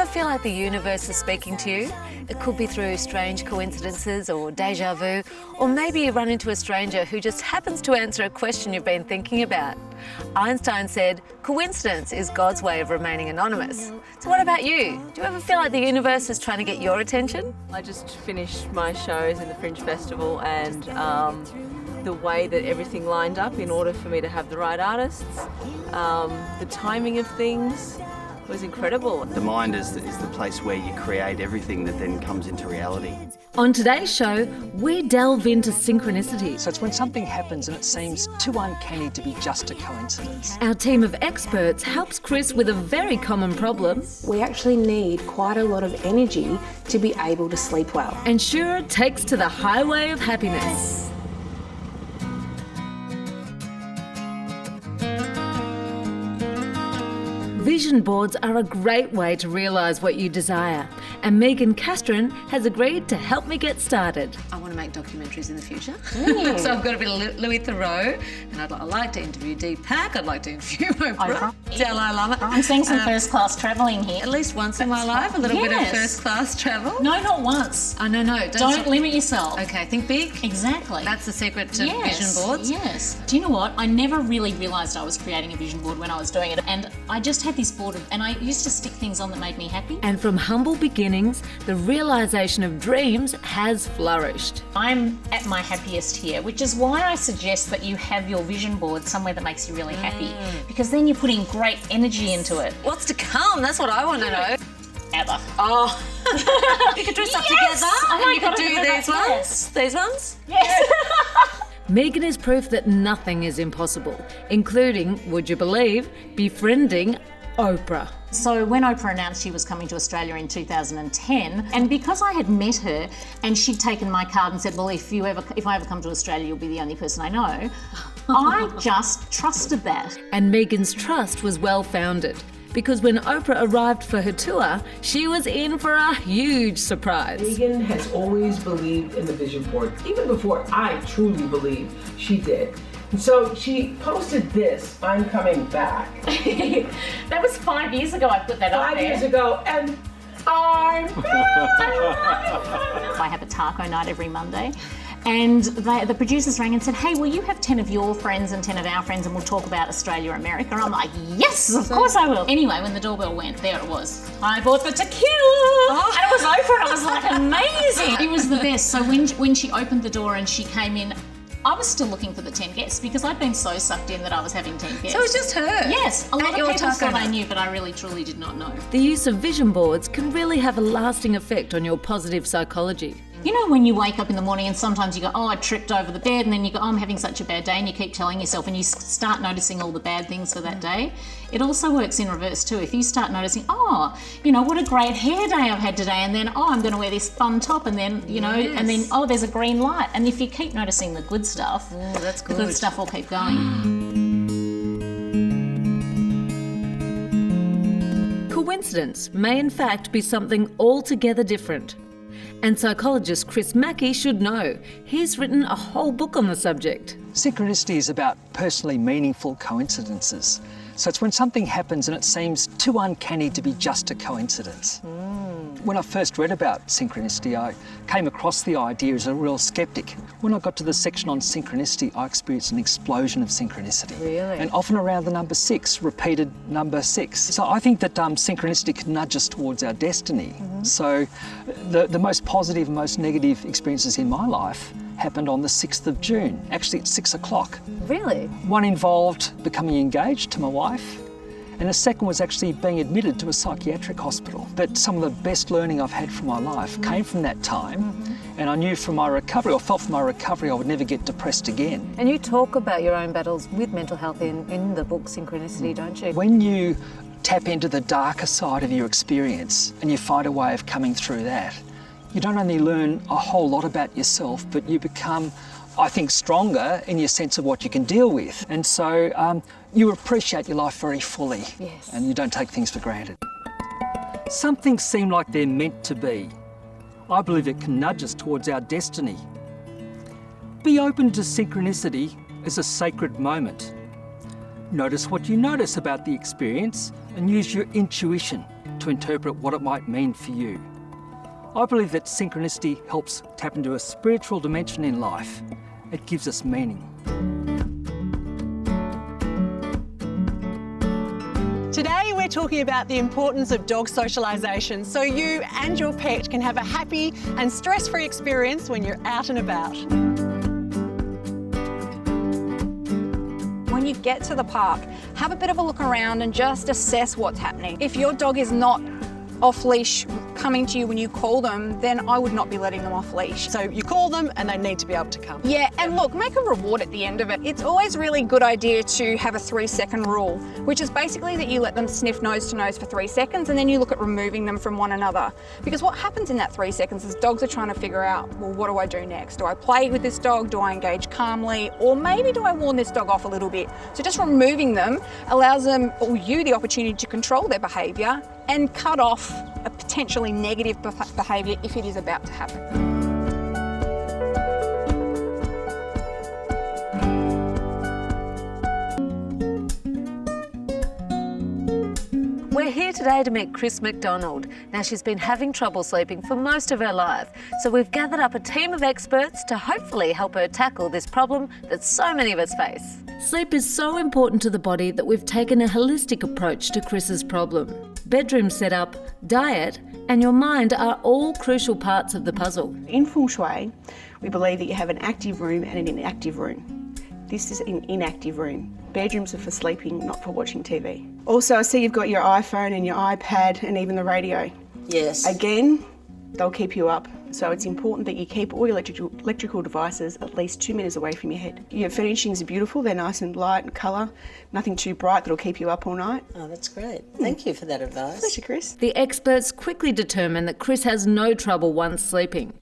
ever feel like the universe is speaking to you? It could be through strange coincidences or déjà vu, or maybe you run into a stranger who just happens to answer a question you've been thinking about. Einstein said, coincidence is God's way of remaining anonymous. So what about you? Do you ever feel like the universe is trying to get your attention? I just finished my shows in the Fringe Festival, and the way that everything lined up in order for me to have the right artists, the timing of things was incredible. The mind is the place where you create everything that then comes into reality. On today's show, we delve into synchronicity. So it's when something happens and it seems too uncanny to be just a coincidence. Our team of experts helps Chris with a very common problem. We actually need quite a lot of energy to be able to sleep well. And Shura takes to the highway of happiness. Vision boards are a great way to realise what you desire, and Megan Castron has agreed to help me get started. I want to make documentaries in the future, so I've got a bit of Louis Theroux, and I'd like to interview Deepak, I'd like to interview Oprah, Dalai Lama. I'm seeing some first-class travelling here. At least once in my life, a little bit of first-class travel. No, not once. Oh, no. Don't limit yourself. Okay, think big. Exactly. That's the secret to vision boards. Yes. Do you know what? I never really realised I was creating a vision board when I was doing it, and I just had this board and I used to stick things on that made me happy. And from humble beginnings, the realisation of dreams has flourished. I'm at my happiest here, which is why I suggest that you have your vision board somewhere that makes you really happy, because then you're putting great energy into it. What's to come? That's what I want to know. Ever. Oh. You could dress up together. Oh and you could do these ones. Yes. These ones? Yes. Megan is proof that nothing is impossible, including, would you believe, befriending Oprah. So when Oprah announced she was coming to Australia in 2010, and because I had met her and she'd taken my card and said, well, if I ever come to Australia, you'll be the only person I know, I just trusted that. And Megan's trust was well founded, because when Oprah arrived for her tour, she was in for a huge surprise. Megan has always believed in the vision board, even before I truly believed she did. And so she posted this, I'm coming back. That was 5 years ago I put that up there. 5 years ago, and I'm I have a taco night every Monday. And the producers rang and said, hey, will you have 10 of your friends and 10 of our friends and we'll talk about Australia, America? And I'm like, yes, of course I will. Anyway, when the doorbell went, there it was. I bought the tequila. And it was Oprah and I was like, amazing. It was the best. So when she opened the door and she came in, I was still looking for the 10 guests because I'd been so sucked in that I was having 10 guests. So it was just her? Yes. A lot of your people taco thought I night. knew, but I really, truly did not know. The use of vision boards can really have a lasting effect on your positive psychology. You know when you wake up in the morning and sometimes you go, oh, I tripped over the bed, and then you go, oh, I'm having such a bad day, and you keep telling yourself and you start noticing all the bad things for that day. It also works in reverse too. If you start noticing, oh, you know, what a great hair day I've had today, and then, oh, I'm going to wear this fun top, and then, you know, and then, oh, there's a green light. And if you keep noticing the good stuff, that's the good stuff will keep going. Coincidence may in fact be something altogether different. And psychologist Chris Mackey should know. He's written a whole book on the subject. Synchronicity is about personally meaningful coincidences. So it's when something happens and it seems too uncanny to be just a coincidence. When I first read about synchronicity, I came across the idea as a real skeptic. When I got to the section on synchronicity, I experienced an explosion of synchronicity. Really? And often around the number 6, repeated number 6. So I think that synchronicity can nudge us towards our destiny. So the most positive and most negative experiences in my life happened on the 6th of June, actually at 6 o'clock. Really? One involved becoming engaged to my wife, and the second was actually being admitted to a psychiatric hospital. But some of the best learning I've had from my life came from that time, and I knew from my recovery, or felt from my recovery, I would never get depressed again. And you talk about your own battles with mental health in the book Synchronicity, don't you? When you tap into the darker side of your experience and you find a way of coming through that, you don't only learn a whole lot about yourself, but you become, I think, stronger in your sense of what you can deal with. And so you appreciate your life very fully. Yes. And you don't take things for granted. Some things seem like they're meant to be. I believe it can nudge us towards our destiny. Be open to synchronicity as a sacred moment. Notice what you notice about the experience and use your intuition. to interpret what it might mean for you. I believe that synchronicity helps tap into a spiritual dimension in life. It gives us meaning. Today we're talking about the importance of dog socialisation so you and your pet can have a happy and stress-free experience when you're out and about. When you get to the park, have a bit of a look around and just assess what's happening. If your dog is not off leash coming to you when you call them, then I would not be letting them off leash. So you call them and they need to be able to come. Yeah, and look, make a reward at the end of it. It's always really good idea to have a 3-second rule, which is basically that you let them sniff nose to nose for 3 seconds and then you look at removing them from one another. Because what happens in that 3 seconds is dogs are trying to figure out, well, what do I do next? Do I play with this dog? Do I engage calmly? Or maybe do I warn this dog off a little bit? So just removing them allows them or you the opportunity to control their behaviour and cut off a potentially negative behaviour if it is about to happen. We're here today to meet Chris McDonald. Now, she's been having trouble sleeping for most of her life, so we've gathered up a team of experts to hopefully help her tackle this problem that so many of us face. Sleep is so important to the body that we've taken a holistic approach to Chris's problem. Bedroom setup, diet, and your mind are all crucial parts of the puzzle. In Feng Shui, we believe that you have an active room and an inactive room. This is an inactive room. Bedrooms are for sleeping, not for watching TV. Also, I see you've got your iPhone and your iPad and even the radio. Yes. Again, they'll keep you up. So it's important that you keep all your electrical devices at least 2 meters away from your head. Your furnishings are beautiful, they're nice and light in colour, nothing too bright that'll keep you up all night. Oh, that's great. Thank you for that advice. Pleasure, Chris. The experts quickly determine that Chris has no trouble once sleeping.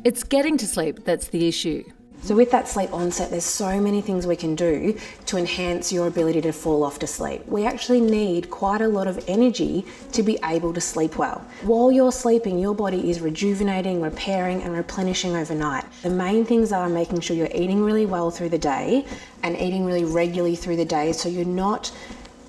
It's getting to sleep that's the issue. So with that sleep onset, there's so many things we can do to enhance your ability to fall off to sleep. We actually need quite a lot of energy to be able to sleep well. While you're sleeping, your body is rejuvenating, repairing and replenishing overnight. The main things are making sure you're eating really well through the day and eating really regularly through the day so you're not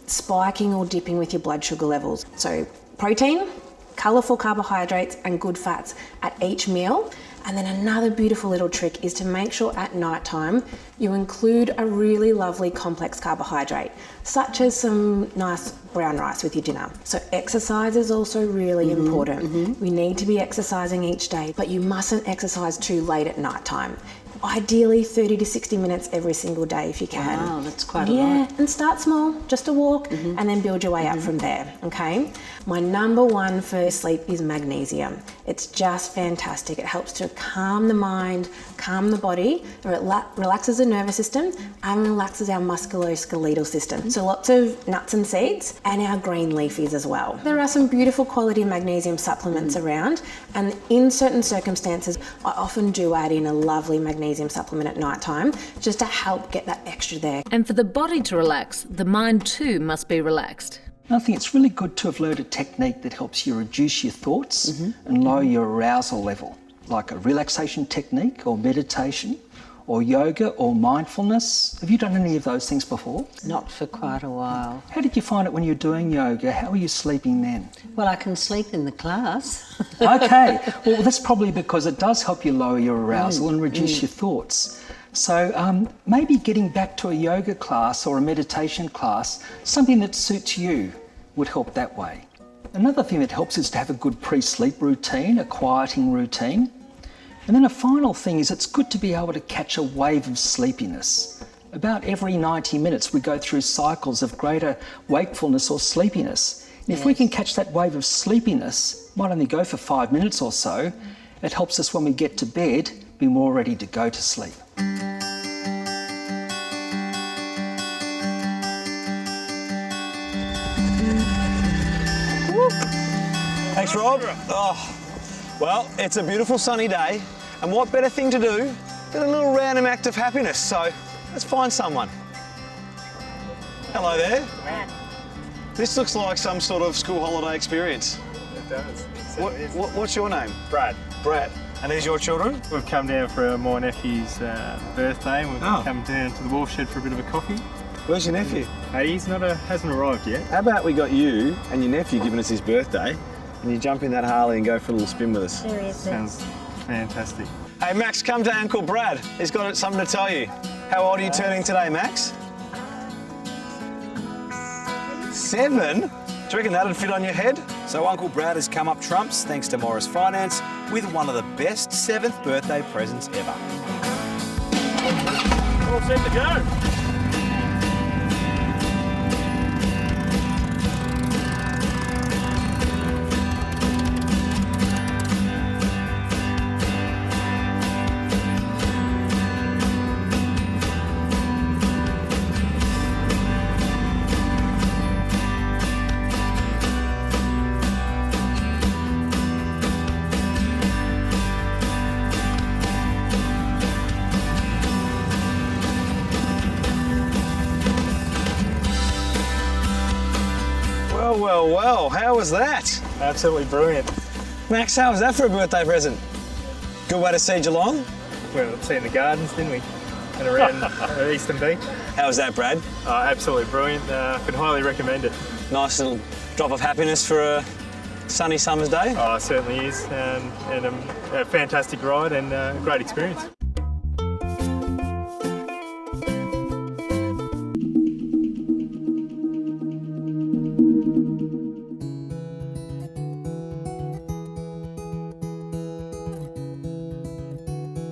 spiking or dipping with your blood sugar levels. So protein, colourful carbohydrates and good fats at each meal. And then another beautiful little trick is to make sure at night time you include a really lovely complex carbohydrate, such as some nice brown rice with your dinner. So exercise is also really important. We need to be exercising each day, but you mustn't exercise too late at night time. Ideally 30 to 60 minutes every single day if you can. Wow, that's quite a lot. Yeah, and start small, just a walk, and then build your way up from there, okay? My number one for sleep is magnesium. It's just fantastic. It helps to calm the mind, calm the body, it relaxes the nervous system, and relaxes our musculoskeletal system. So lots of nuts and seeds, and our green leafies as well. There are some beautiful quality magnesium supplements around, and in certain circumstances, I often do add in a lovely magnesium supplement at night time, just to help get that extra there. And for the body to relax, the mind too must be relaxed. I think it's really good to have learned a technique that helps you reduce your thoughts and lower your arousal level, like a relaxation technique or meditation or yoga or mindfulness. Have you done any of those things before? Not for quite a while. How did you find it when you were doing yoga? How were you sleeping then? Well, I can sleep in the class. Okay, well that's probably because it does help you lower your arousal and reduce your thoughts. So maybe getting back to a yoga class or a meditation class, something that suits you, would help that way. Another thing that helps is to have a good pre-sleep routine, a quieting routine. And then a final thing is it's good to be able to catch a wave of sleepiness. About every 90 minutes we go through cycles of greater wakefulness or sleepiness. And if we can catch that wave of sleepiness, might only go for 5 minutes or so, it helps us when we get to bed be more ready to go to sleep. Thanks, Rob. Oh, well, it's a beautiful sunny day, and what better thing to do than a little random act of happiness, so let's find someone. Hello there. This looks like some sort of school holiday experience. It does. What's your name? Brad. Brad. And these your children? We've come down for my nephew's birthday, and we've come down to the wharf shed for a bit of a coffee. Where's your nephew? Hey, hasn't arrived yet. How about we got you and your nephew giving us his birthday, and you jump in that Harley and go for a little spin with us? There he is. Sounds fantastic. Hey, Max, come to Uncle Brad. He's got something to tell you. How old are you turning today, Max? 7? Do you reckon that'd fit on your head? So Uncle Brad has come up trumps thanks to Morris Finance with one of the best 7th birthday presents ever. All set to go. Well, how was that? Absolutely brilliant. Max, how was that for a birthday present? Good way to see Geelong? Well, seeing the gardens, didn't we? And around Eastern Beach. How was that, Brad? Absolutely brilliant. Could highly recommend it. Nice little drop of happiness for a sunny summer's day? Oh, it certainly is. And a fantastic ride and a great experience.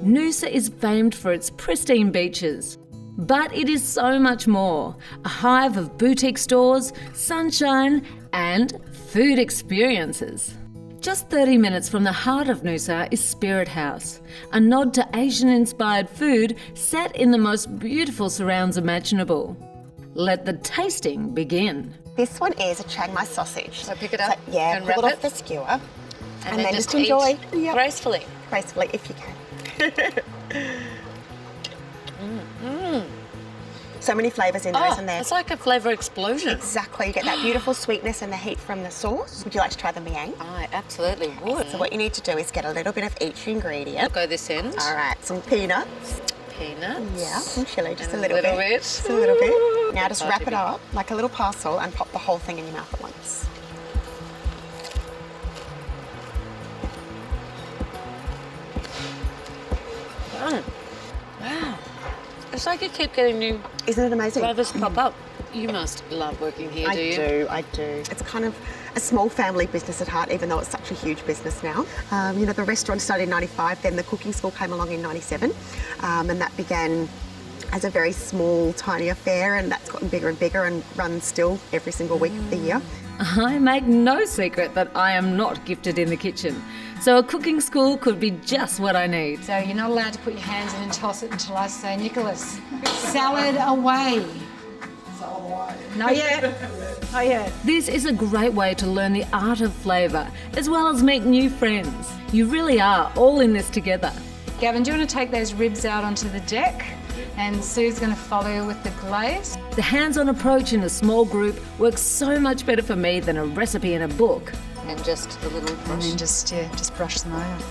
Noosa is famed for its pristine beaches, but it is so much more. A hive of boutique stores, sunshine and food experiences. Just 30 minutes from the heart of Noosa is Spirit House, a nod to Asian-inspired food set in the most beautiful surrounds imaginable. Let the tasting begin. This one is a Chiang Mai sausage. So pick it up yeah, and pull wrap it off the skewer. And then just enjoy. Eat gracefully. Gracefully, if you can. So many flavours in there, isn't there? It's like a flavour explosion. Exactly. You get that beautiful sweetness and the heat from the sauce. Would you like to try the miang? I absolutely would. So what you need to do is get a little bit of each ingredient. I'll go this end. All right, some peanuts. Peanuts. Yeah, some chilli, just And a little bit. Just a little bit. Now just wrap it up like a little parcel and pop the whole thing in your mouth at once. Wow. It's like you keep getting new Isn't it amazing? flavours pop up. You must love working here, do you? I do. It's kind of a small family business at heart, even though it's such a huge business now. The restaurant started in 95, then the cooking school came along in 97, and that began as a very small, tiny affair, and that's gotten bigger and bigger and runs still every single week of the year. I make no secret that I am not gifted in the kitchen, so a cooking school could be just what I need. So you're not allowed to put your hands in and toss it until I say, Nicholas, salad away. Not yet. Not yet. This is a great way to learn the art of flavour, as well as make new friends. You really are all in this together. Gavin, do you want to take those ribs out onto the deck? And Sue's going to follow with the glaze. The hands-on approach in a small group works so much better for me than a recipe in a book. And just a little brush. And then just brush them over.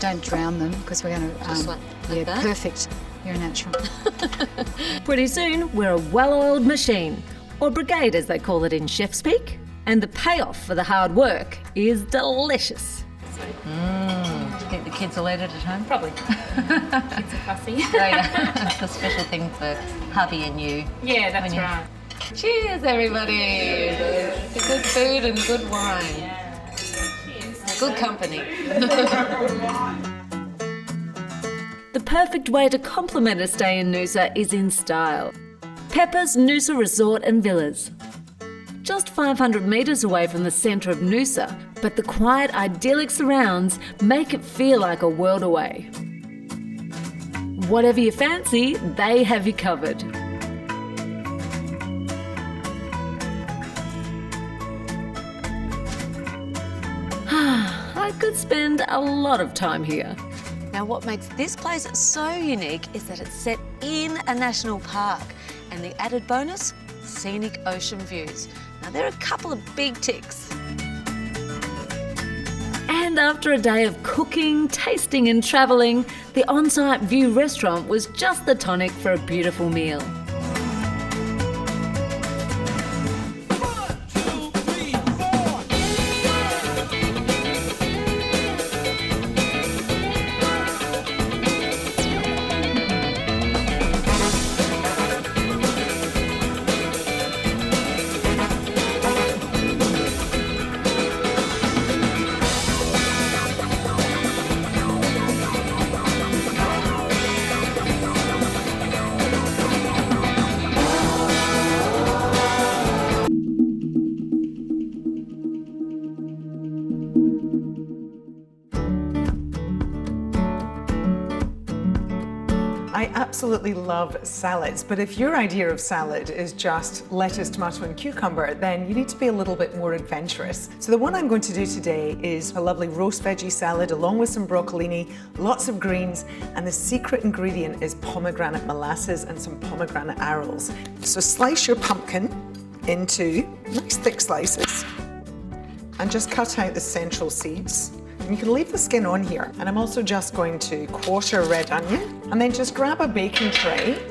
Don't drown them because we're going to... Just like that? Perfect. You're a natural. Pretty soon, we're a well-oiled machine, or brigade as they call it in chef speak. And the payoff for the hard work is delicious. Do you think the kids will eat it at home? Probably. Kids are fussy. Oh, yeah. It's a special thing for hubby and you. Yeah, that's right. Cheers, everybody. To good food and good wine. Yeah. Cheers. Good company. The perfect way to complement a stay in Noosa is in style. Peppers Noosa Resort and Villas. Just 500 metres away from the centre of Noosa, but the quiet, idyllic surrounds make it feel like a world away. Whatever you fancy, they have you covered. I could spend a lot of time here. Now, what makes this place so unique is that it's set in a national park, and the added bonus, scenic ocean views. Now, there are a couple of big ticks. And after a day of cooking, tasting and travelling, the on-site View restaurant was just the tonic for a beautiful meal. I absolutely love salads, but if your idea of salad is just lettuce, tomato and cucumber, then you need to be a little bit more adventurous. So the one I'm going to do today is a lovely roast veggie salad along with some broccolini, lots of greens, and the secret ingredient is pomegranate molasses and some pomegranate arils. So slice your pumpkin into nice thick slices and just cut out the central seeds. And you can leave the skin on here. And I'm also just going to quarter a red onion and then just grab a baking tray,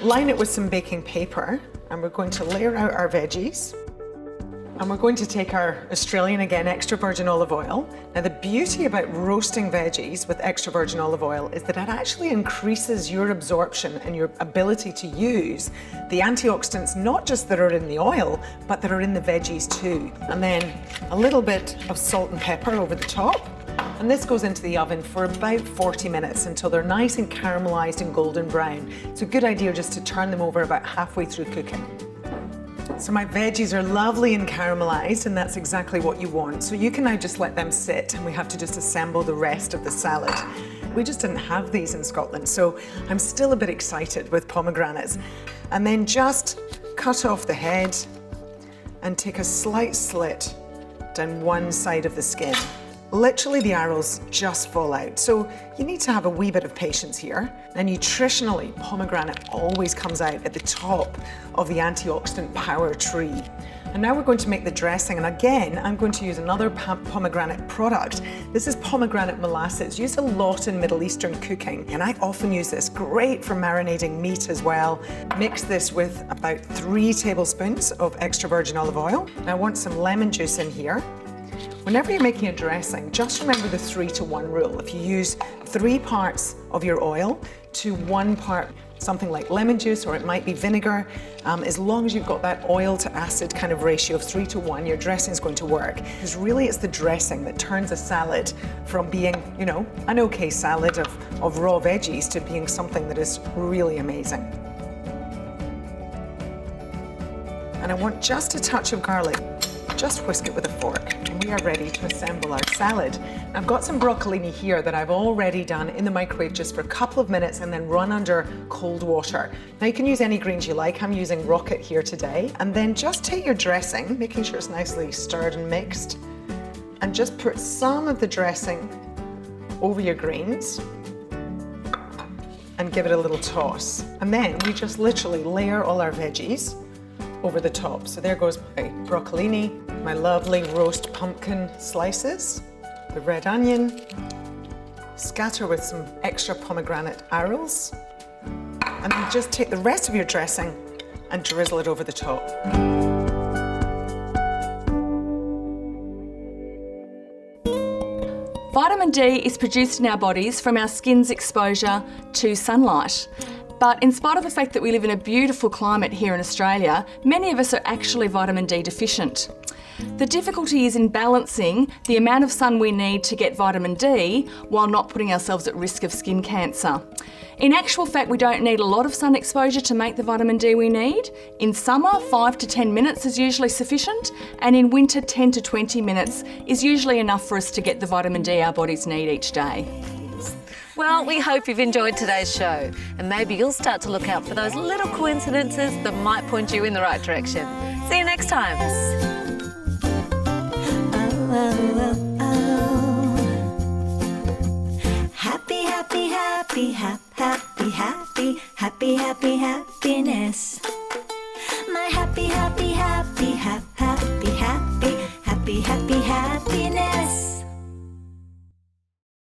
line it with some baking paper, and we're going to layer out our veggies. And we're going to take our Australian, again, extra virgin olive oil. Now the beauty about roasting veggies with extra virgin olive oil is that it actually increases your absorption and your ability to use the antioxidants, not just that are in the oil, but that are in the veggies too. And then a little bit of salt and pepper over the top. And this goes into the oven for about 40 minutes until they're nice and caramelized and golden brown. It's a good idea just to turn them over about halfway through cooking. So my veggies are lovely and caramelized, and that's exactly what you want. So you can now just let them sit, and we have to just assemble the rest of the salad. We just didn't have these in Scotland, so I'm still a bit excited with pomegranates. And then just cut off the head and take a slight slit down one side of the skin. Literally the arrows just fall out. So you need to have a wee bit of patience here. And nutritionally, pomegranate always comes out at the top of the antioxidant power tree. And now we're going to make the dressing. And again, I'm going to use another pomegranate product. This is pomegranate molasses, used a lot in Middle Eastern cooking. And I often use this, great for marinating meat as well. Mix this with about 3 tablespoons of extra virgin olive oil. Now I want some lemon juice in here. Whenever you're making a dressing, just remember the 3-to-1 rule. If you use 3 parts of your oil to 1 part something like lemon juice, or it might be vinegar, as long as you've got that oil to acid kind of ratio of 3-to-1, your dressing is going to work. Because really it's the dressing that turns a salad from being, you know, an okay salad of raw veggies to being something that is really amazing. And I want just a touch of garlic. Just whisk it with a fork, and we are ready to assemble our salad. I've got some broccolini here that I've already done in the microwave just for a couple of minutes and then run under cold water. Now you can use any greens you like. I'm using rocket here today. And then just take your dressing, making sure it's nicely stirred and mixed, and just put some of the dressing over your greens and give it a little toss. And then we just literally layer all our veggies over the top. So there goes my broccolini, my lovely roast pumpkin slices, the red onion, scatter with some extra pomegranate arils, and then just take the rest of your dressing and drizzle it over the top. Vitamin D is produced in our bodies from our skin's exposure to sunlight. But in spite of the fact that we live in a beautiful climate here in Australia, many of us are actually vitamin D deficient. The difficulty is in balancing the amount of sun we need to get vitamin D while not putting ourselves at risk of skin cancer. In actual fact, we don't need a lot of sun exposure to make the vitamin D we need. In summer, 5 to 10 minutes is usually sufficient, and in winter, 10 to 20 minutes is usually enough for us to get the vitamin D our bodies need each day. Well, we hope you've enjoyed today's show, and maybe you'll start to look out for those little coincidences that might point you in the right direction. See you next time. Happy, happy, happy, happy, happy, happy, happy, happiness. My happy, happy,